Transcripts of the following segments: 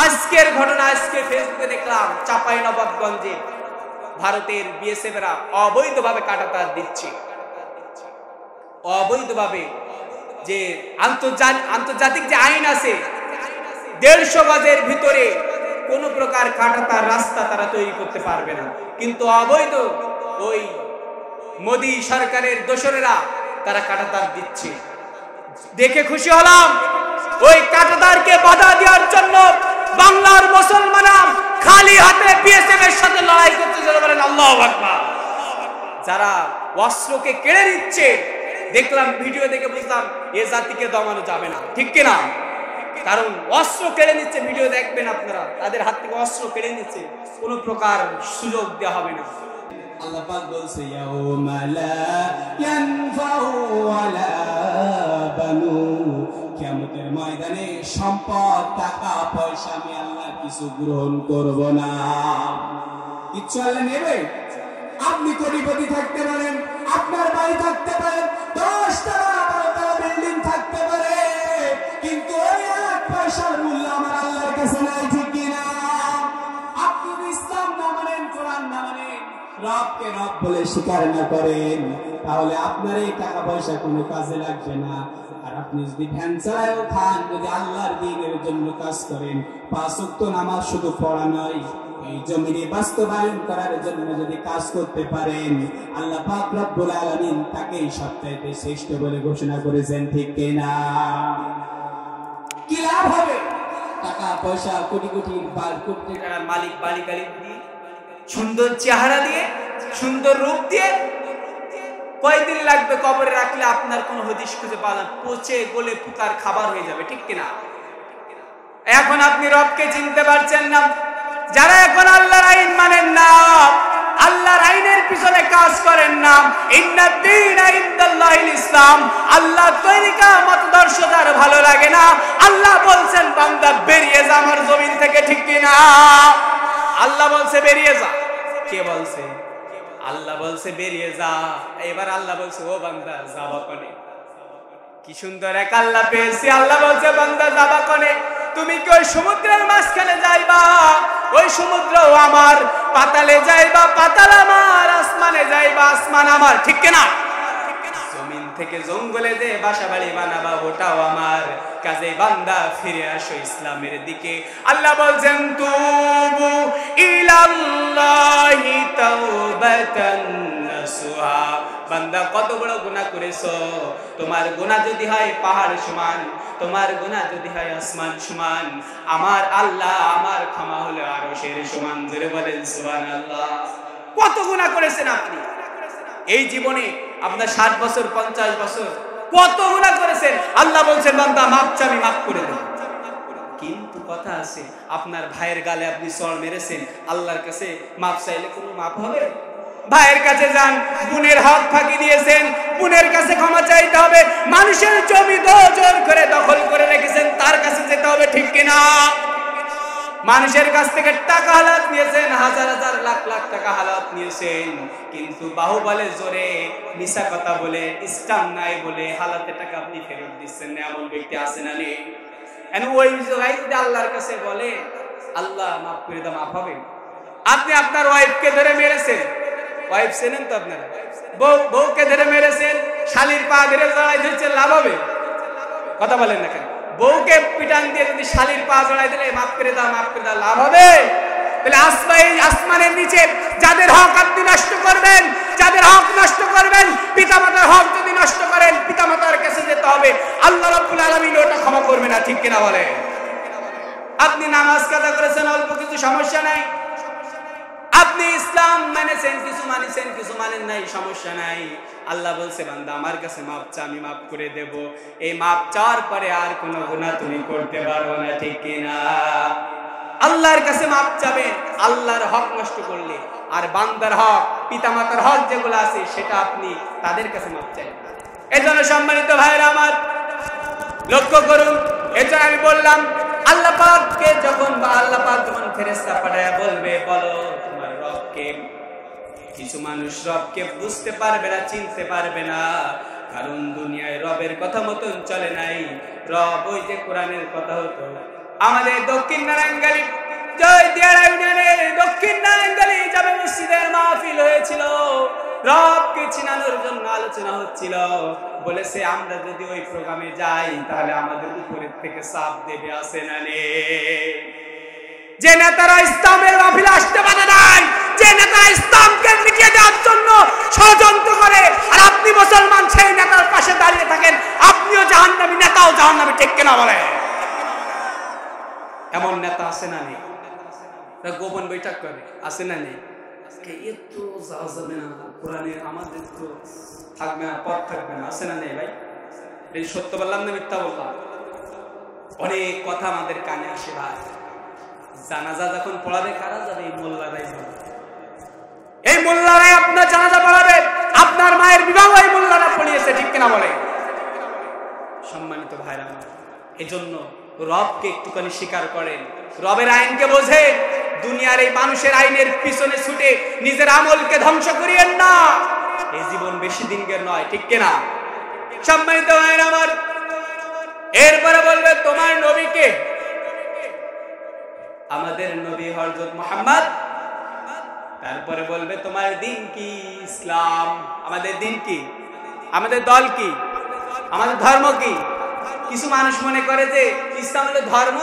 আজকের ঘটনা, আজকে ফেসবুকে দেখলাম চাঁপাইনবাবগঞ্জে ভারতের বিএসএফরা অবৈধভাবে কাঁটাতার দিচ্ছে। অবৈধভাবে, যে আন্তর্জাতিক যে আইন আছে 150 গজের ভিতরে কোন প্রকার কাঁটাতার রাস্তা তারা তৈরি করতে পারবে না, কিন্তু অবৈধ ওই মোদী সরকারের দোসরেরা তারা কাঁটাতার দিচ্ছে। দেখে খুশি হলাম। ওই কাঁটাতারকে বাধা দেওয়ার জন্য বাংলার মুসলমানরা খালি হাতে বিএসএফ এর সাথে লড়াই করতে চলে বলেন আল্লাহু আকবার। যারা অস্ত্রকে কেড়ে নিচ্ছে দেখলাম, ভিডিও দেখে বুঝলাম এ জাতিকে দমানো যাবে না, ঠিক কিনা? কারণ অস্ত্র কেড়ে নিচ্ছে, ভিডিও দেখবেন আপনারা, তাদের হাত থেকে অস্ত্র কেড়ে নিচ্ছে, কোনো প্রকার সুযোগ দেওয়া হবে না। আল্লাহ পাক বলছে ইয়াউমা লা ইয়ানফাউ ওয়ালা বানু, কিয়ামতের ময়দানে সম্পদ, টাকা পয়সা আমি আল্লাহ কিছু গ্রহণ করব না। কিচ্ছু আল্লাহ নেবে? আপনি কোটিপতি থাকতে পারেন, আপনার বাড়ি থাকতে পারেন, 10 তলা 12 তলা বিল্ডিং থাকতে পারে, কিন্তু ওই এক পয়সার মূল্য আমার আল্লাহর কাছে নাই, ঠিক কিনা? আপনি ইসলাম না মানেন, কোরআন না মানেন, রবকে রব বলে স্বীকার না করেন, তাহলে আপনার এই টাকা পয়সা কোনো কাজে লাগবে না। আর আপনি যদি ভ্যান চালায়ও খান, যদি আল্লাহর দ্বীনের জন্য কাজ করেন, 5 ওয়াক্ত নামাজ শুধু পড়া নয়, এই জমিনে বাস্তবায়ন করার জন্য যদি কাজ করতে পারেন, আল্লাহ পাক রব্বুল আলামিন তাকে সবচাইতে শ্রেষ্ঠ বলে ঘোষণা করেছেন, ঠিক কিনা? কি লাভ হবে? টাকা পয়সা কোটি কোটি টাকার মালিক বাড়ি গাড়ি দিয়ে, সুন্দর চেহারা দিয়ে, সুন্দর রূপ দিয়ে, কয়দিন লাগবে কবরে রাখলে আপনার কোনো হদিশ খুঁজে পাওয়া যাবে, পচে গলে পুকার খাবার হয়ে যাবে, ঠিক কিনা? এখন আপনি রবকে চিনতে পারছেন না। যারা এখন আল্লাহর আইন মানেন না, আল্লাহর আইনের পিছনে কাজ করেন না, ইন্নাদ দীনা ইনদাল্লাহিল ইসলাম, আল্লাহ তরিকা মতদর্শ যার ভালো লাগে না, আল্লাহ বলছেন বান্দা বেরিয়ে যা আমার জমিন থেকে, ঠিক কিনা? আল্লাহ বলছে বেরিয়ে যা। কে বলছে? আল্লাহ বলছে বেরিয়ে যা। এবার আল্লাহ বলছে ও বান্দা যাবা কোনে? কি সুন্দর এক আল্লাহ পেয়েছি। আল্লাহ বলছে বান্দা যাবা কোনে? তুমি কি ওই সমুদ্রের মাঝখানে যাইবা? ওই সমুদ্র আমার। পাতালে যাইবা, পাতাল আমার। আসমানে যাইবা, আসমান আমার, ঠিক কিনা? জমিন থেকে জঙ্গলে যে বাসা বাড়ি বানাবা, ওটাও আমার। কাজে বান্দা ফিরে আসো ইসলামের দিকে। আল্লাহ বলছেন তুবু ইলাল্লাহি তাওবাতান নাসুহা। বান্দা কত বড় গুনাহ করেছো, তোমার গুনাহ যদি হয় পাহাড় সমান, তোমার গুনাহ যদি হয় আসমান সমান, আমার আল্লাহ আমার ক্ষমা হলো আরশের সমান। জোরে বলেন সুবহানাল্লাহ। কত গুনাহ করেছেন আপনি এই জীবনে? আপনার 60 বছর 50 বছর কত গুনাহ করেছেন। আল্লাহ বলছেন বান্দা মাফ চা, আমি মাফ করে দেব। কিন্তু কথা আছে, আপনার ভাইয়ের গালে আপনি চড় মেরেছেন, আল্লাহর কাছে মাফ চাইলে কোনো মাফ হবে? ভাইয়ের কাছে যান, বোনের হক ফাঁকি দিয়েছেন, বোনের কাছে ক্ষমা চাইতে হবে। মানুষের জমি জোর করে দখল করে রেখেছেন, তার কাছে যেতে হবে, ঠিক কিনা? মানুষের কাছ থেকে টাকা হালাত নিয়েছেন, হাজার হাজার লাখ লাখ টাকা হালাত নিয়েছেন, কিন্তু বাহুবলে জোরে মিছা কথা বলে, ইসলাম নাই বলে হালাতে টাকা আপনি ফেরত দিচ্ছেন না, এমন ব্যক্তি আছে না নেই? ওই জায়গায় যদি আল্লাহর কাছে বলে আল্লাহ মাফ করে দাও, মাফ হবে? আপনি আপনার ওয়াইফকে ধরে মেরেছেন, ওয়াইফ চেনেন তো আপনারা, বউকে ধরে মেরেছেন, শালির পা ধরে জড়াই ধরছেন, লাভ হবে? কথা বলেন না কেন? বউকে পিটান দিয়ে যদি শালির পা জড়াই দিলে মাফ করে দাও, মাফ করে দাও, লাভ হবে? তাহলে আসমানের নিচে যাদের হক আপনি নষ্ট করবেন, যাদের হক নষ্ট করবেন, পিতামাতার হক যদি নষ্ট করেন, পিতামাতার কাছে যেতে হবে, আল্লাহ রাব্বুল আলামিন ওটা ক্ষমা করবে না, ঠিক কিনা বলে? আপনি নামাজ কাজা করেছেন, অল্প কিছু, সমস্যা নাই। আপনি ইসলাম মানেছেন, কিছু মানেছেন, কিছু মানেন নাই, সমস্যা নাই। আল্লাহ বলছে বান্দা আমার কাছে মাপ চা, আমি মাফ করে দেব। এই মাপ চাওয়ার পরে আর কোনো গুনাহ তুমি করতে পারবে না, ঠিক কিনা? আল্লাহর কাছে মাপ চাবেন আল্লাহর হক নষ্ট করলে, আর বান্দার হক, পিতামাতার হক যেগুলো আছে সেটা আপনি তাদের কাছে মাপ চাইবেন। এজন্য সম্মানিত ভাইরা আমার, লক্ষ্য করুন। এজন্য আমি বললাম আল্লাহ পাককে যখন ফেরেশতা পাঠায় বলবে বলো তোমার রবকে, কিছু মানুষ রবকে বুঝতে পারবে না, চিনতে পারবে না, কারণ দুনিয়ায় রবের কথা মতন চলে নাই। রব ওই যে কোরআনের কথা হতো, আমাদের দক্ষিণ নারায়ণগঞ্জ জয়দিয়াড়া ইউনিয়নের দক্ষিণ নারায়ণগঞ্জ জামে মসজিদের মাহফিল হয়েছিল। রবকে চিনানোর জন্য আলোচনা হচ্ছিল। বলেছে আমরা যদি ওই প্রোগ্রামে যাই তাহলে আমাদের উপরের থেকে চাপ দেবে, আসে না নে। যে নেতারা ইসলামের মাহফিলে আসতে বাধা দেয়, যে নেতারা ইসলামকে মিটিয়ে দেওয়ার জন্য ষড়যন্ত্র করে, আর আপনি মুসলমান সেই নেতার পাশে দাঁড়িয়ে থাকেন, আপনিও জাহান্নামী, নেতাও জাহান্নামী, ঠিক কিনা বলে? এমন নেতা আছে না নেই? গোপন বৈঠক করে, আছে না নেই? এতো যাওয়া যাবে না, কোরআনে আমাদের তো থাকবে না, পথ থাকবে না, আছে না নেই ভাই? এই সত্য বললাম না মিথ্যা বললাম? অনেক কথা আমাদের কানে আসে ভাই। জানাজা যখন পড়াবে কারা যাবে? এই মোল্লারাই যাবে। এই মোল্লারাই আপনার জানাজা পড়াবে। আপনার মায়ের বিবাহ এই মোল্লারা পড়িয়েছে, ঠিক কিনা বলে? সম্মানিত ভাইরা আমার, এজন্য রবকে একটুখানি স্বীকার করেন, রবের আইনকে বোঝেন। দুনিয়ার এই মানুষের আইনের পিছনে ছুটে নিজের আমলকে ধ্বংস করিয়েন না। এই জীবন বেশি দিনকের নয়, ঠিক কিনা? সম্মানিত ভাইরা আমার, এরপরে বলবে তোমার নবীকে। আমাদের নবী হযরত মুহাম্মদ। তারপরে বলবে তোমার দিন কি? ইসলাম। আমাদের দিন কি? আমাদের দল কি? আমাদের ধর্ম কি? কিছু মানুষ মনে করে যে ইসলাম হলো ধর্ম,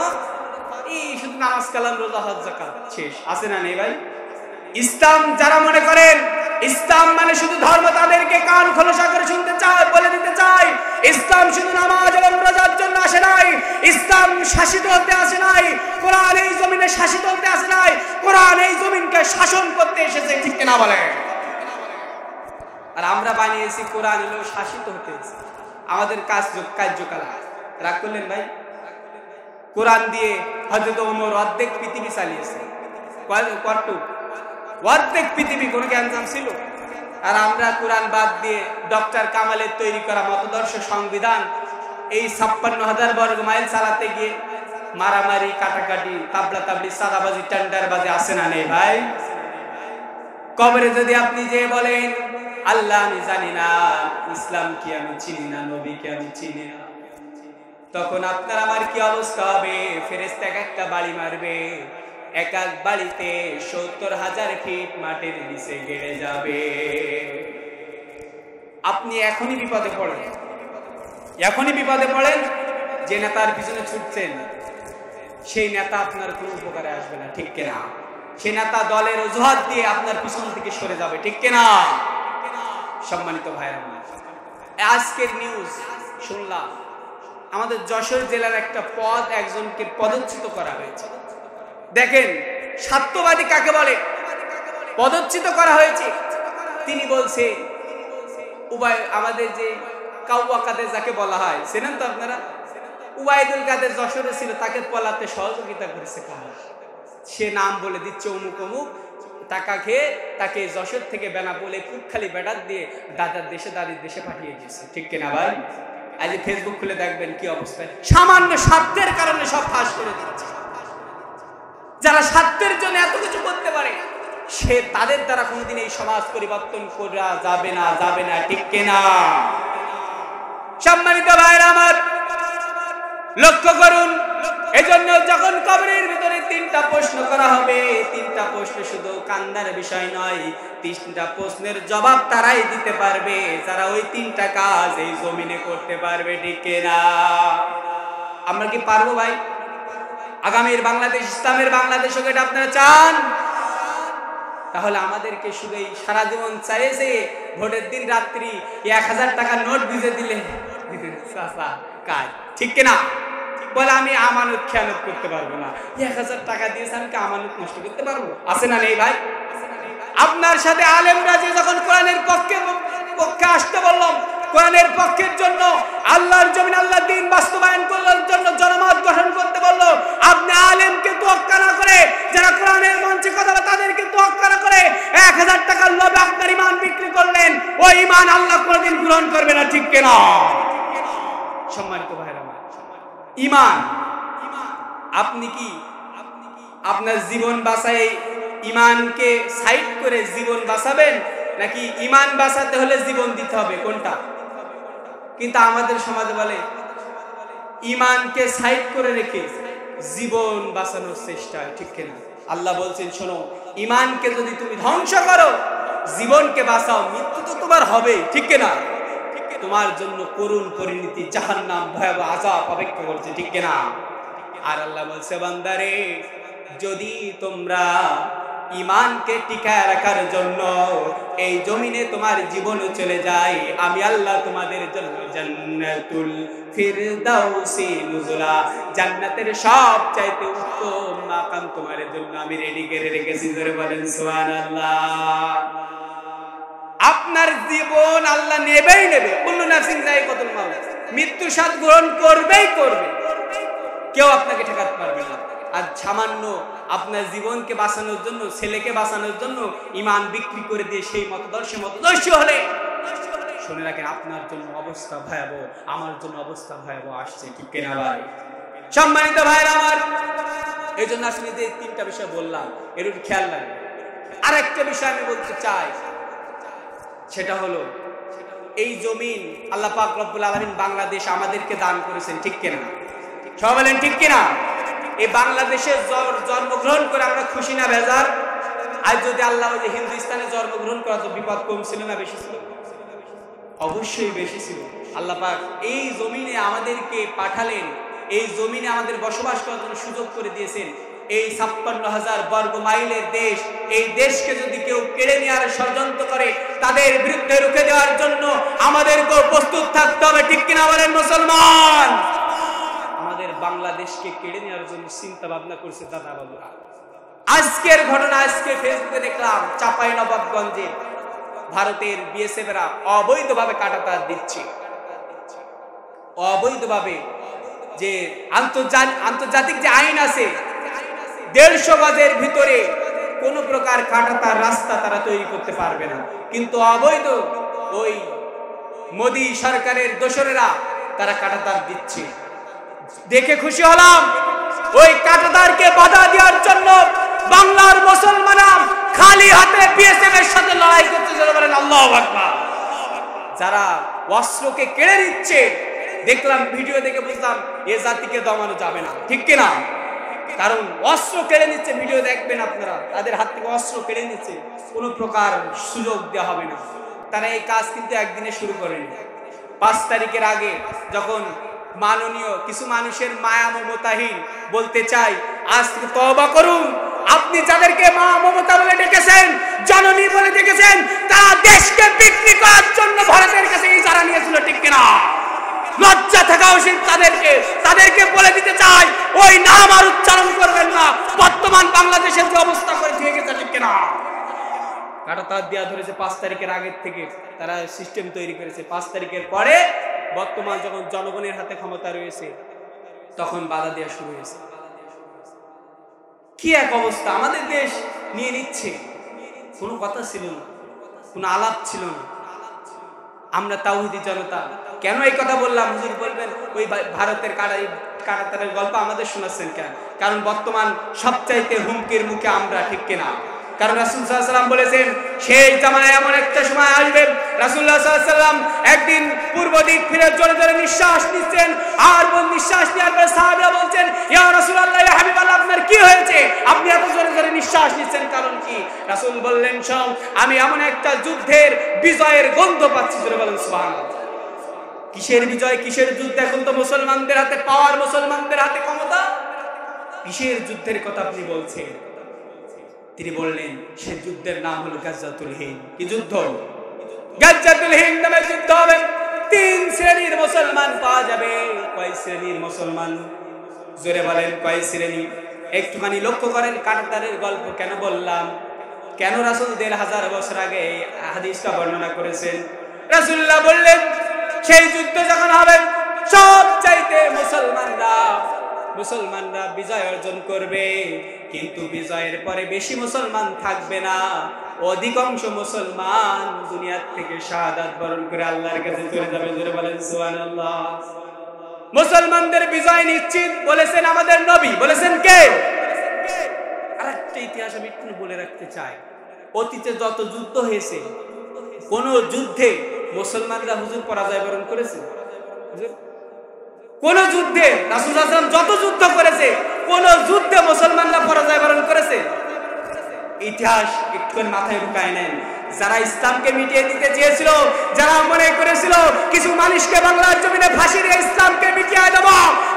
এই শুধু নামাজ কালাম রোজা হজ যাকাত শেষ, আছে না নেই ভাই? ইসলাম যারা মনে করেন ইসলাম মানে শুধু ধর্ম, তাদেরকে কান খোলসা করে শুনতে চাই, বলে দিতে চাই, ইসলাম শুধু নামাজ এবং রোজার জন্য আসে নাই। ইসলাম শাসিত হতে আসে নাই। কোরআন এই জমিনে শাসিত হতে আসে নাই। কোরআন এই জমিনকে শাসন করতে এসেছে, ঠিক কিনা বলে? আর আমরা বানিয়েছি কোরআন হলো শাসিত হতে এসেছে। আমাদের কার্যকলাপ রাগ করলেন ভাই? কোরআন দিয়ে হযরত ওমর অর্ধেক পৃথিবী চালিয়েছে। অর্ধেক পৃথিবী কোনো জ্ঞানজাম ছিল? আর আমরা কোরআন বাদ দিয়ে ডক্টর কামালের তৈরি করা মতদর্শ সংবিধান এই 56,000 বর্গ মাইল চালাতে গিয়ে মারামারি, কাটাকাটি, তাবলা তাবলি, সাদাবাজি, টেন্ডারবাজি, আছে না নেই ভাই? কবরে যদি আপনি যে বলেন আল্লাহ আমি জানি না, ইসলাম কি আমি চিনি না, নবী কি আমি চিনি না, তখন আপনার আমার কি অবস্থা হবে? ফেরেশতা এক একটা বাড়ি মারবে, এক এক বাড়িতে 70,000 ফিট মাটির নিচে গেড়ে যাবে। আপনি এখনই বিপদে পড়েন, এখনই বিপদে পড়েন। যে নেতার পিছনে ছুটছেন সেই নেতা আপনার কোনো উপকারে আসবে না, ঠিক কিনা? সেই নেতা দলের অজুহাত দিয়ে আপনার পিছন থেকে সরে যাবে, ঠিক কিনা? সম্মানিত ভাইরা, আজকের নিউজ শুনলাম আমাদের যশোর জেলার একটা পদ একজনকে পদচ্যুত করা হয়েছে। দেখেন স্বার্থবাদী কাকে বলে? পদচ্যুত করা হয়েছে। তিনি বলছে আমাদের যে কাউয়া কাদের যাকে বলা হয়, চেনেন তো আপনারা? উবাইদুল কাদের যশোরে ছিল, তাকে পলাতে সহযোগিতা করেছে কারা? সে নাম বলে দিচ্ছে অমুক অমুক, টাকা খেয়ে তাকে যশোর থেকে বেনাপোলে কুকখালি বেড়ার দিয়ে দাদার দেশে, দাদির দেশে পাঠিয়ে দিয়েছে, ঠিক কিনা ভাই? আজ ফেসবুক খুলে দেখবেন কি অবস্থায়। সামান্য স্বার্থের কারণে সব ফাঁস করে দিচ্ছে। যারা স্বার্থের জন্য এত কিছু করতে পারে, সে তাদের দ্বারা কোনোদিন এই সমাজ পরিবর্তন করা যাবে না, যাবে না, ঠিক কিনা? সম্মানিত ভাইরা আমার, লক্ষ্য করুন। এজন্য যখন কবরের ভিতরে 3টা প্রশ্ন করা হবে, 3টা প্রশ্ন শুধু কান্নার বিষয় নয়, 3টা প্রশ্নের জবাব তারাই দিতে পারবে যারা ওই 3টা কাজ এই জমিনে করতে পারবে, ঠিক কিনা? আমরা কি পারবো ভাই? আগামীর বাংলাদেশ, ইসলামের বাংলাদেশ হোক, এটা আপনারা চান? তাহলে আমাদেরকে শুধু এই সারা জীবন চাইছে ভোটের দিন রাত্রি 1000 টাকার নোট ভিজে দিলে কাজ, ঠিক কিনা? বলে আমি আমানত খেয়ানত করতে পারবো না, 1000 টাকা দিয়েছে আমি কি আমানত নষ্ট করতে পারবো? আছে না নেই ভাই? আপনার সাথে আলেমরা যে যখন কোরআনের পক্ষে আসতে বললাম, কোরআনের পক্ষের জন্য, আল্লাহর জমিন, আল্লাহর দ্বীন বাস্তবায়ন করার জন্য জনমত গঠন করতে বললো, আপনি আলেমকে তোয়াক্কা না করে, যারা কোরআনের মঞ্চে কথা বলে তাদেরকে তোয়াক্কা না করে 1000 টাকার লোভে আপনার ঈমান বিক্রি করলেন। ওই ঈমান আল্লাহ কোনদিন গ্রহণ করবে না, ঠিক কিনা? সম্মানিত ভাইরা, ঈমান আপনি কি আপনার জীবন বাঁচায় ঈমানকে সাইড করে জীবন বাঁচাবেন, নাকি ঈমান বাঁচাতে হলে জীবন দিতে হবে? কোনটা? কিন্তু আমাদের সমাজে বলে ঈমানকে সাইড করে রেখে জীবন বাঁচানোর চেষ্টায়, ঠিক কিনা? আল্লাহ বলছেন শোনো, ইমানকে যদি তুমি ধ্বংস করো, জীবনকে বাঁচাও, মৃত্যু তো তোমার হবে, ঠিক কিনা? তোমার জন্য করুণ পরিণতি, জাহান্নাম, ভয়াবহ আযাব অপেক্ষা করছে, ঠিক কিনা? আর আল্লাহ বলছে বান্দারে, যদি তোমরা ইমানকে টিকায় রাখার জন্য এই জমিনে তোমার জীবন চলে যায়, আমি আল্লাহ তোমাদের জন্য জান্নাতুল ফিরদাউসি নুজুলা, জান্নাতের সবচাইতে উত্তম মাকাম তোমার জন্য আমি রেডি করে রেখেছি। জোরে বলেন সুবহানাল্লাহ। আপনার জীবন আল্লাহ নেবেই নেবে, কুল্লু নাফসিন যায়িকাতুল মাউত, মৃত্যু স্বাদ গ্রহণ করবেই করবে, কেউ আপনাকে ঠেকাতে পারবে না। আর সামান্য আপনার জীবনকে বাঁচানোর জন্য, ছেলেকে বাঁচানোর জন্য ইমান বিক্রি করে দিয়ে সেই মতদর্শী হলে শুনে রাখেন, আপনার জন্য অবস্থা ভয়াবহ, আমার জন্য অবস্থা ভয়াবহ আসছে, ঠিক কিনা ভাই? সম্মানিত ভাইরা আমার, এই জন্য আসলে যে তিনটা বিষয় বললাম এর একটু খেয়াল রাখবেন। আর একটা বিষয় আমি বলতে চাই, সেটা হলো এই জমিন আল্লাহ পাক রব্বুল আলামিন বাংলাদেশ আমাদেরকে দান করেছেন, ঠিক কিনা? সবাই বলেন ঠিক কিনা? এই বাংলাদেশে জন্মগ্রহণ করে আমরা খুশি না বেজার? আজ যদি আল্লাহ ওই যে হিন্দুস্তানে জন্মগ্রহণ করা, তো বিপদ কম ছিল না বেশি ছিল? অবশ্যই বেশি ছিল। আল্লাহ পাক এই জমিনে আমাদেরকে পাঠালেন, এই জমিনে আমাদের বসবাস করার জন্য সুযোগ করে দিয়েছেন। এই 56,000 বর্গ মাইলের দেশ, এই দেশকে যদি কেউ কেড়ে নেওয়ার ষড়যন্ত্র করে, তাদের বিরুদ্ধে রুখে দেওয়ার জন্য আমাদেরকেও প্রস্তুত থাকতে হবে, ঠিক কিনা বলেন মুসলমান? আমাদের বাংলাদেশকে কেড়ে নেওয়ার জন্য চিন্তা ভাবনা করছে দাদা বাবুরা। আজকের ঘটনা, আজকে ফেসবুকে দেখলাম চাঁপাইনবাবগঞ্জে ভারতের বিএসএফরা অবৈধভাবে কাঁটাতার দিচ্ছে, অবৈধভাবে। যে আন্তর্জাতিক যে আইন আছে, 150 গজের ভিতরে কোন প্রকার কাঁটাতার রাস্তা তারা তৈরি করতে পারবে না, কিন্তু অবৈধ ওই মোদী সরকারের দোসরেরা তারা কাঁটাতার দিচ্ছে। দেখে খুশি হলাম। ওই কাঁটাতারকে বাধা দেওয়ার জন্য বাংলার মুসলমানরা খালি হাতে বিএসএফ এর সাথে লড়াই করতে বলেন আল্লাহু আকবার। যারা অস্ত্রকে কেড়ে নিচ্ছে, দেখলাম ভিডিও দেখে বুঝলাম এ জাতিকে দমানো যাবে না, ঠিক কিনা? কারণ অস্ত্র কেড়ে নিচ্ছে, ভিডিও দেখবেন আপনারা, তাদের হাত থেকে অস্ত্র কেড়ে নিচ্ছে, কোনো প্রকার সুযোগ দেওয়া হবে না। তারা এই কাজ কিন্তু একদিনে শুরু করেনি। 5 তারিখের আগে যখন মাননীয় কিছু মানুষের মায়া মমতাহীন, বলতে চাই আজ থেকে তওবা করুন। আপনি যাদেরকে মা মমতা বলে ডেকেছেন, জননী বলে ডেকেছেন, তারা দেশকে বিক্রি করার জন্য ভারতের কাছে ইজারা নিয়েছিল, ঠিক কিনা? লজ্জা থাকা উচিত তাদেরকে বলে দিতে চাই, ওই নাম আর উচ্চারণ করবেন না। বর্তমান বাংলাদেশের যে অবস্থা করে দিয়ে গেছে, ঠিক কিনা? কাঁটাতার দেওয়া ধরেছে 5 তারিখের আগের থেকে, তারা সিস্টেম তৈরি করেছে। 5 তারিখের পরে বর্তমান যখন জনগণের হাতে ক্ষমতা রয়েছে, তখন বাধা দেওয়া শুরু হয়েছে। কি এক অবস্থা, আমাদের দেশ নিয়ে নিচ্ছে, কোনো কথা ছিল না, কোনো আলাপ ছিল না। আমরা তাওহীদি জনতা। কেন এই কথা বললাম? হুজুর বলবেন ওই ভারতের কাঁটাতারের গল্প আমাদের শোনাচ্ছেন কেন? কারণ বর্তমান সবচাইতে হুমকির মুখে আমরা, ঠিক কিনা? কারণ রাসূল সাল্লাল্লাহু আলাইহি ওয়াসাল্লাম বলেছেন, সেই জামানায় এমন একটা সময় আসবে, রাসূলুল্লাহ সাল্লাল্লাহু আলাইহি ওয়াসাল্লাম একদিন পূর্ব দিক ফিরে জোরে জোরে নিঃশ্বাস নিচ্ছেন, আর নিঃশ্বাস নেওয়ার পরে সাহাবীরা বলছেন, ইয়া রাসূলুল্লাহ, ইয়া হাবিবাল্লাহ, আপনার কি হয়েছে? আপনি এত জোরে জোরে নিঃশ্বাস নিচ্ছেন, কারণ কি? রাসূল বললেন, শোন, আমি এমন একটা যুদ্ধের বিজয়ের গন্ধ পাচ্ছি। জোরে বলেন সুবহানাল্লাহ। কিসের বিজয়, কিসের যুদ্ধ? এখন তো মুসলমানদের হাতে পাওয়ার, মুসলমানদের হাতে ক্ষমতা। কিসের যুদ্ধের কথা আপনি বলছেন? তিনি বললেন, সে যুদ্ধের নাম হলো গাজ্জাতুল হিন্দ। কি যুদ্ধ? গাজ্জাতুল হিন্দ নামে যুদ্ধ হবে। 3 শ্রেণীর মুসলমান পাওয়া যাবে। কয় শ্রেণীর মুসলমান? জোরে বলেন, কয় শ্রেণী? একটুখানি লক্ষ্য করেন কাঁটাতারের গল্প কেন বললাম, কেন রাসূল 1500 বছর আগে এই হাদিসটা বর্ণনা করেছেন। রাসূলুল্লাহ বললেন, সেই যুদ্ধ যখন হবে, সব চাইতে মুসলমানরা বিজয় অর্জন করবে, কিন্তু বিজয়ের পরে বেশি মুসলমান থাকবে না। অধিকাংশ মুসলমান দুনিয়া থেকে শাহাদাত বরণ করে আল্লাহর কাছে চলে যাবে। জোরে বলেন সুবহানাল্লাহ। মুসলমানদের বিজয় নিশ্চিত বলেছেন আমাদের নবী। বলেছেন কে? আরেকটা ইতিহাস আমি একটু বলে রাখতে চাই। অতীতে যত যুদ্ধ হয়েছে, কোন যুদ্ধে মুসলমানরা হুজুর পরাজয় বরণ করেছে? কোন যুদ্ধে রাসূলুল্লাহ সাল্লাল্লাহু আলাইহি ওয়াসাল্লাম যত যুদ্ধ করেছে, কোন যুদ্ধে মুসলমানরা পরাজয় বরণ করেছে? ইতিহাস একটুখানি মাথায় ঢুকায় নেন। যারা ইসলামকে মিটিয়ে দিতে চেয়েছিল, যারা মনে করেছিল কিছু মানুষকে বাংলার জমিনে ফাঁসি দিয়ে ইসলামকে মিটিয়ে দেব,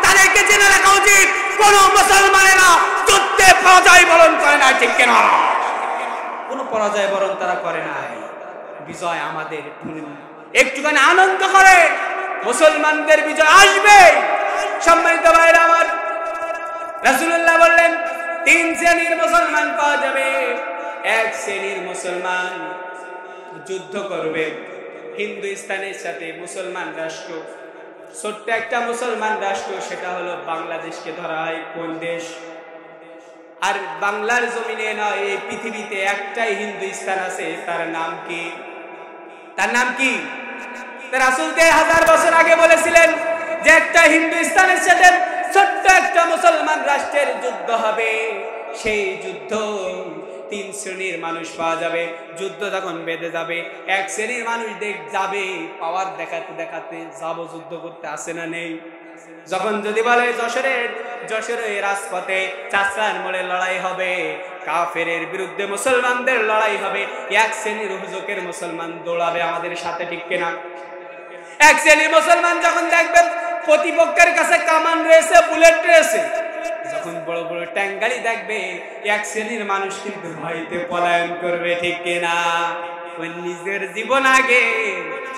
তাদেরকে জেনে রাখা উচিত কোন মুসলমানেরা যুদ্ধে পরাজয় বরণ করে না, ঠিক কিনা? কোন পরাজয় বরণ তারা করে নাই। বিজয় আমাদের। একটুখানি আনন্দ করে, মুসলমানদের বিজয় আসবে। সম্মানিত ভাইরা আমার, রাসূলুল্লাহ বললেন 3 শ্রেণীর মুসলমান পাওয়া যাবে। এক শ্রেণীর মুসলমান যুদ্ধ করবে হিন্দুস্তানের সাথে, মুসলমান রাষ্ট্র, ছোট্ট একটা মুসলমান রাষ্ট্র, সেটা হলো বাংলাদেশকে ধরা হয় কোন দেশ? আর বাংলার জমিনে নয়, এই পৃথিবীতে একটাই হিন্দুস্তান আছে। তার নাম কি? তার নাম কি? রাসূল 1000 বছর আগে বলেছিলেন যে একটা হিন্দুস্তানের সাথে ছোট্ট একটা মুসলমান রাষ্ট্রের যুদ্ধ হবে। সেই যুদ্ধ 3 শ্রেণীর মানুষ পাওয়া যাবে। যুদ্ধ তখন বেঁধে যাবে, এক শ্রেণীর মানুষ যাবে পাওয়ার দেখাতে দেখাতে, যাবো যুদ্ধ করতে, আসে না নেই? যখন যদি বলে যশোরের রাজপথে চাচরার মোড়ে লড়াই হবে, কাফেরের বিরুদ্ধে মুসলমানদের লড়াই হবে, এক শ্রেণীর হুজুকের মুসলমান দৌড়াবে আমাদের সাথে, ঠিক কিনা? এক শ্রেণীর মুসলমান যখন দেখবেন প্রতিপক্ষের কাছে কামান রয়েছে, বুলেট রয়েছে, যখন বড় বড় ট্যাঙ্ক গাড়ি দেখবে, এক শ্রেণীর মানুষ কিন্তু ভয়তে পলায়ন করবে, ঠিক কিনা? ওই নিজের জীবন আগে,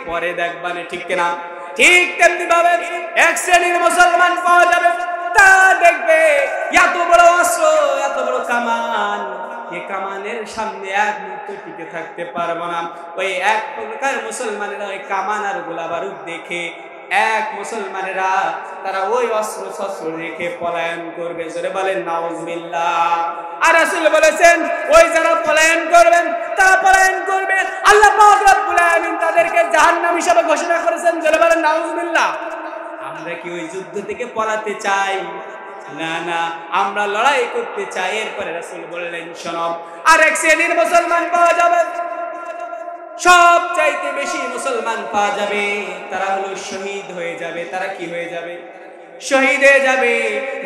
পরে দেখবানে, ঠিক কিনা? ঠিক তেমনি ভাবে এক শ্রেণীর মুসলমান পাওয়া যাবে, তা দেখবে এত বড় অস্ত্র, এত বড় কামান, এই কামানের সামনে এক মুহূর্ত টিকে থাকতে পারবো না। ওই এক প্রকার মুসলমানেরা ওই কামান আর গোলা বারুদ দেখে, এক মুসলমানেরা তারা ওই অস্ত্র শস্ত্র রেখে পলায়ন করবে। জোরে বলেন নাউজুবিল্লাহ। আর রাসূল বলেছেন ওই যারা পলায়ন করবেন, তারা পলায়ন করবে, আল্লাহ পাক রব্বুল আলামিন তাদেরকে জাহান্নাম হিসেবে ঘোষণা করেছেন। জোরে বলেন নাউজুবিল্লাহ। আমরা কি ওই যুদ্ধ থেকে পলাতে চাই? না না, আমরা লড়াই করতে চাই। এরপরে রাসূল বললেন শোনো, আরেক শ্রেণীর মুসলমান পাওয়া যাবে, সব চাইতে বেশি মুসলমান পাওয়া যাবে, তারা হলো শহীদ হয়ে যাবে। তারা কি হয়ে যাবে? শহীদ হয়ে যাবে।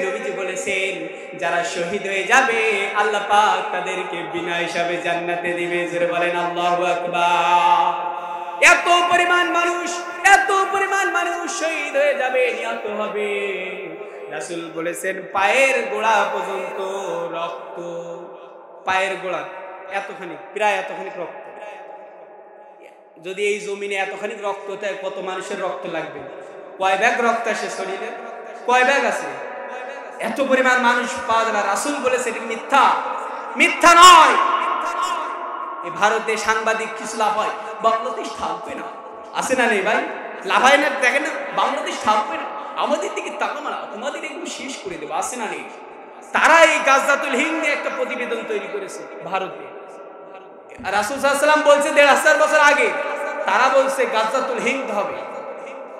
নবীজি বলেছেন যারা শহীদ হয়ে যাবে আল্লাহ পাক তাদেরকে বিনা হিসাবে জান্নাতে দিবে। জোরে বলেন আল্লাহু আকবার। এত পরিমাণ মানুষ শহীদ হয়ে যাবে, নিহত হবে। রাসূল বলেছেন পায়ের গোড়া পর্যন্ত রক্ত, পায়ের গোড়া এতখানি, প্রায় এতখানি রক্ত। যদি এই জমিনে এতখানি রক্ত থাকে, কত মানুষের রক্ত লাগবে? কয় ব্যাগ রক্ত আসে শরীরে? কয় ব্যাগ আছে? এত পরিমাণ মানুষ পাওয়া যাবে। রাসূল বলেছে এটা মিথ্যা নয়। এই ভারতে সাংবাদিক কিছু লাভ হয়, বাংলাদেশ থাকবে না, আছে না নেই ভাই? লাভায় না, দেখেন না, বাংলাদেশ থাকবে না, আমাদের দিকে তাকানো না, তোমাদের একদম শেষ করে দেবো, আছে না নেই? তারা এই গাজাতুল হিন্দ নিয়ে একটা প্রতিবেদন তৈরি করেছে ভারতে। রাসূল সাল্লাল্লাহু আলাইহি ওয়াসাল্লাম বলছে 1500 বছর আগে, তারা বলছে গাজাতুল হিন্দ হবে।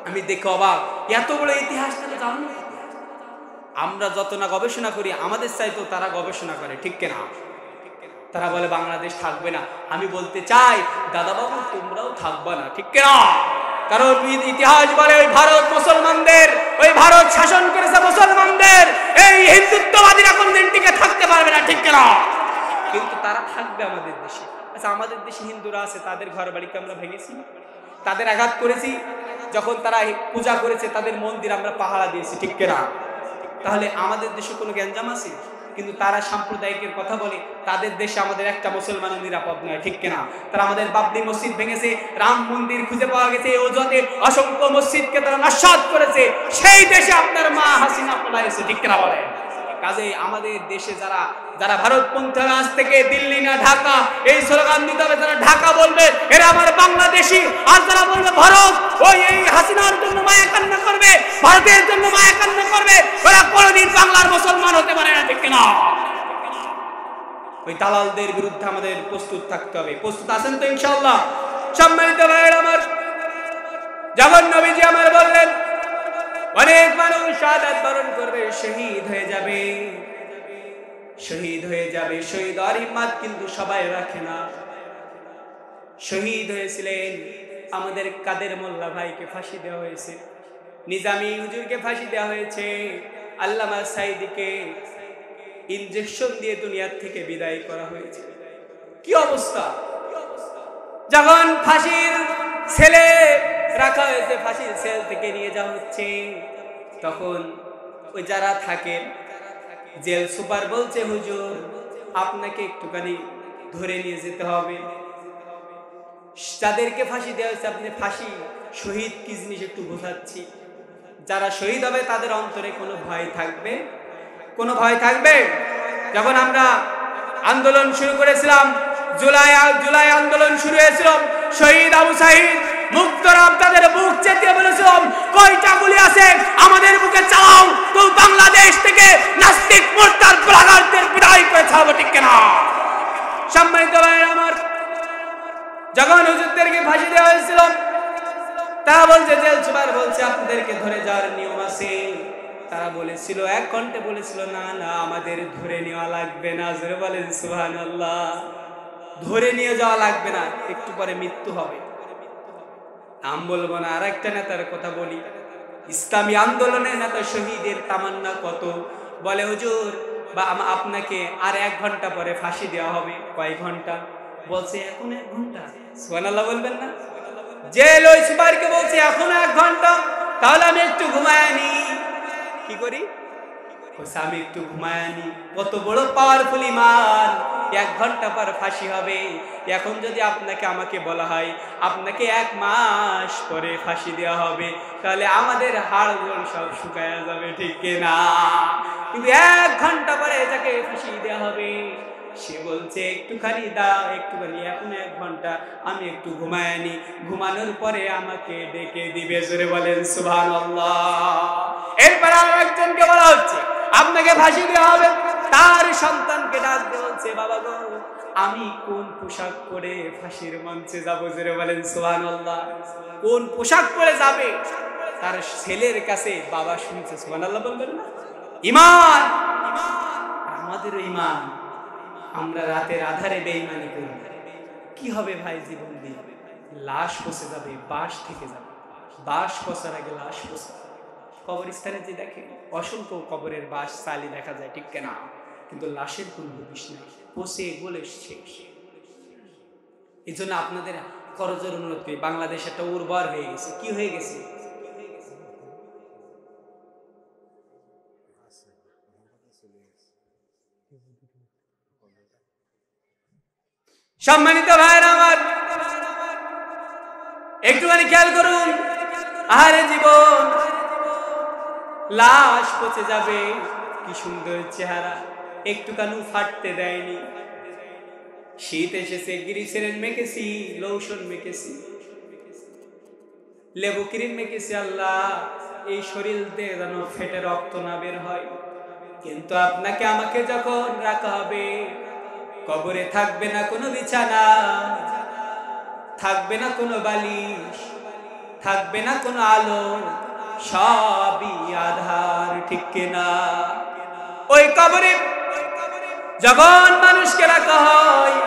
আমি দেখে অবাক, এত বড় ইতিহাস তারা জানো না। আমরা যত না গবেষণা করি, আমাদের চাইতো তারা গবেষণা করে, ঠিক কিনা? তারা বলে বাংলাদেশ থাকবে না। আমি বলতে চাই দাদা বাবু তোমরাও থাকবে না, ঠিক কিনা? কারণ ইতিহাস বলে ওই ভারত মুসলমানদের, ওই ভারত শাসন করেছে মুসলমানদের, এই হিন্দুত্ববাদীরা কোনদিন টিকে থাকতে পারবে না, ঠিক কিনা? কিন্তু তারা থাকবে আমাদের দেশে। আচ্ছা, আমাদের দেশে হিন্দুরা আছে, তাদের ঘর বাড়িকে আমরা ভেঙেছি, তাদের আঘাত করেছি, যখন তারা পূজা করেছে তাদের মন্দির আমরা পাহারা দিয়েছি, ঠিক কিনা? তাহলে আমাদের দেশে কোনো গ্যাঞ্জাম আছে? কিন্তু তারা সাম্প্রদায়িকের কথা বলে, তাদের দেশে আমাদের একটা মুসলমানও নিরাপদ নয়, ঠিক কিনা? তারা আমাদের বাবরি মসজিদ ভেঙেছে, রাম মন্দির খুঁজে পাওয়া গেছে, ওজনে অসংখ্য মসজিদকে তারা নস্যাৎ করেছে। সেই দেশে আপনার মা হাসিনা পলাইছে, ঠিক কিনা বলে? কাজে আমাদের দেশে যারা ভারতপন্থীরা আজ থেকে দিল্লি না ঢাকা এই স্লোগান দিতে হবে, যারা ঢাকা বলবে এরা আমার বাংলাদেশি, আর যারা বলবে ভারত, ওই এই হাসিনার জন্য মায়া কান্না করবে, ভারতের জন্য মায়া কান্না করবে, ওরা কোনোদিন বাংলার মুসলমান হতে পারে না, ঠিক কিনা? ওই দালালদের বিরুদ্ধে আমাদের প্রস্তুত থাকতে হবে। প্রস্তুত আছেন তো ইনশাআল্লাহ? সম্মানিত ভাইরা আমার, যখন নবীজি আমার বললেন অনেক মানুষ শাহাদাত বরণ করবে, শহীদ হয়ে যাবে, শহীদ হয়ে যাবে। শহীদ আর হিম্মত কিন্তু সবাই রাখে না। শহীদ হয়েছিলেন আমাদের কাদের মোল্লা ভাইকে ফাঁসি দেওয়া হয়েছে, নিজামী হুজুরকে ফাঁসি দেওয়া হয়েছে, আল্লামা সাইদিকে ইনজেকশন দিয়ে দুনিয়ার থেকে বিদায় করা হয়েছে। কি অবস্থা! যখন ফাঁসির সেলে রাখা হয়েছে, ফাঁসির সেল থেকে নিয়ে যাওয়া হচ্ছে, তখন ওই যারা থাকেন জেল সুপার বলছে, হুজুর আপনাকে একটুখানি ধরে নিয়ে যেতে হবে। যাদেরকে ফাঁসি দেওয়া হয়েছে আপনি ফাঁসি শহীদ কি জিনিস একটু বোঝাচ্ছি। যারা শহীদ হবে তাদের অন্তরে কোনো ভয় থাকবে? কোনো ভয় থাকবে? যখন আমরা আন্দোলন শুরু করেছিলাম, জুলাই আন্দোলন শুরু হয়েছিল, শহীদ আবু সাঈদ মুক্তরাম তাদের বুক চেতিয়ে বলেছিলাম, কয়টা গুলি আছে আমাদের বুকে চালাও, তো বাংলাদেশ থেকে নাস্তিক মুরতাদ ব্লাগারদের বিদায় করে ছাড়বো, ঠিক কিনা? সম্মানিত ভাইরা আমার, যখন হুজুরদেরকে ফাঁসি দেওয়া হয়েছিল, তারা বলছে, জেল সুপার বলছে আপনাদেরকে ধরে যাওয়ার নিয়ম আছে। তারা বলেছিল 1 ঘন্টা, বলেছিল না না আমাদের ধরে নেওয়া লাগবে না। জোরে বলেন সুবহানাল্লাহ। ধরে নিয়ে যাওয়া লাগবে না, একটু পরে মৃত্যু হবে। নাম বলবো না, আর একটা নেতার কথা বলি। ইসলামী আন্দোলনের নেতা শহীদের তামান্না কত, বলে হুজুর বা আপনাকে আর 1 ঘন্টা পরে ফাঁসি দেওয়া হবে। কয় ঘন্টা? বলছে এখন 1 ঘন্টা। সুবহানাল্লাহ বলবেন না? জেল ওই সুপারকে বলছে এখন 1 ঘন্টা, তাহলে আমি একটু ঘুমায় আনি। কি করি? আমি একটু ঘুমায় আনি। কত বড় পাওয়ারফুল ঈমান! 1 ঘন্টা পর ফাঁসি হবে। এখন যদি আমাকে বলা হয় আপনাকে 1 মাস পরে ফাঁসি দেওয়া হবে, তাহলে আমাদের হাড়গোড় সব শুকায় যাবে, ঠিক কিনা? কিন্তু 1 ঘন্টা পরে যাকে ফাঁসি দেওয়া হবে সে বলছে একটুখানি দাও, একটুখানি, এখন 1 ঘন্টা, আমি একটু ঘুমায় আনি, ঘুমানোর পরে আমাকে ডেকে দিবে। জোরে বলেন সুবহানাল্লাহ। এরপর আরেকজনকে বলা হচ্ছে আপনাকে ফাঁসি দেওয়া হবে, তার সন্তানকে ডাক দিয়ে বলছে, বাবা গো আমি কোন পোশাক পরে ফাঁসির মঞ্চে যাব? জোরে বলেন সুবহানাল্লাহ। কোন পোশাক পরে যাবে তার ছেলের কাছে বাবা শুনছে। সুবহানাল্লাহ বলবেন না? ঈমান, আমাদের ঈমান। আমরা রাতের আধারে বেঈমানি করি, কি হবে ভাই? জীবন দিয়ে লাশ পচে যাবে, বাঁশ থেকে যাবে, বাঁশ পচার আগে লাশ পচে। কবরস্থানে যে দেখেন অসংখ্য কবরের বাঁশ চালি দেখা যায়, ঠিক কিনা? কিন্তু লাশের কোনো হদিস নাই, পচে গলে শেষ। এই জন্য আপনাদের করজোর অনুরোধ করি, বাংলাদেশ একটা উর্বর হয়ে গেছে। কি হয়ে গেছে? সম্মানিত ভাইরা আমার, একটুখানি খেয়াল করুন। আহারে জীবন, লাশ পচে যাবে, কি সুন্দর চেহারা, একটুখানি ফাটতে দেয়নি। শীত এসেছে, গ্লিসারিন মেখেছি, লোশন মেখেছি, লেবু ক্রিম মেখেছি, আল্লাহ এই শরীর দিয়ে যেন ফেটে রক্ত না বের হয়। কিন্তু আপনাকে আমাকে যখন রাখা হবে, কবরে থাকবে না কোনো বিছানা, থাকবে না কোনো বালিশ, থাকবে না কোনো আলো, সবই আধার, ঠিক কিনা? ওই কবরে যখন মানুষকে রাখা হয়,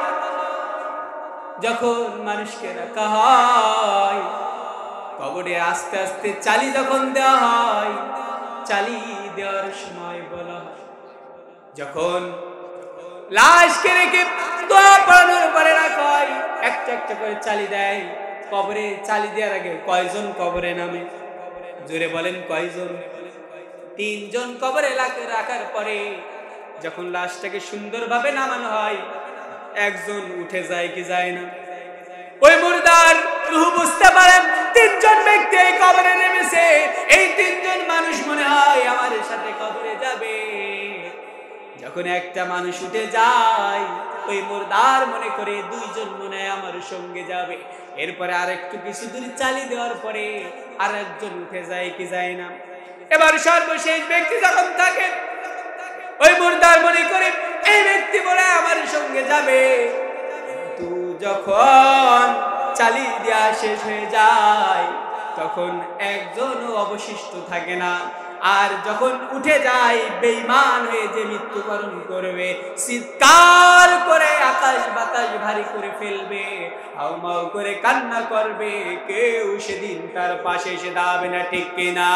যখন মানুষকে রাখা হয়, কবরে আস্তে আস্তে চালি যখন দেওয়া হয়, চালি দেওয়ার সময় বলা হয়, যখন লাশকে রেখে দোয়া পড়ানোর পরে রাখা হয়, একটা একটা করে চালি দেয়। কবরে চালি দেওয়ার আগে কয়জন কবরে নামে? জোরে বলেন কয়জন? 3 জন কবরে রাখার পরে যখন লাশটাকে সুন্দরভাবে নামানো হয়, 1 জন উঠে যায় কি যায় না? ওই মুর্দার রূহ বুঝতে পারে 3 জন ব্যক্তি এই কবরে নেমেছে, এই 3 জন মানুষ মনে হয় আমার সাথে কবরে যাবে। যখন একটা মানুষ উঠে যায়, ওই মুর্দার মনে করে 2 জন মনে হয় আমার সঙ্গে যাবে। এরপরে আরেকটু কিছু দূর চালি দেওয়ার পরে আরেকজন উঠে যায় কি যায় না? এবার সর্বশেষ ব্যক্তি যখন থাকে, ওই মুর্দার মনে করে এই ব্যক্তি বলে আমার সঙ্গে যাবে। কিন্তু যখন চালি দেওয়া শেষ হয়ে যায়, তখন একজনও অবশিষ্ট থাকে না। আর যখন উঠে যায়, বেঈমান হয়ে যে মৃত্যুবরণ করবে, চিৎকার করে আকাশ বাতাস ভারী করে ফেলবে, হাউমাউ করে কান্না করবে, কেউ সেদিন তার পাশে এসে দাঁড়াবে না, ঠিক কিনা?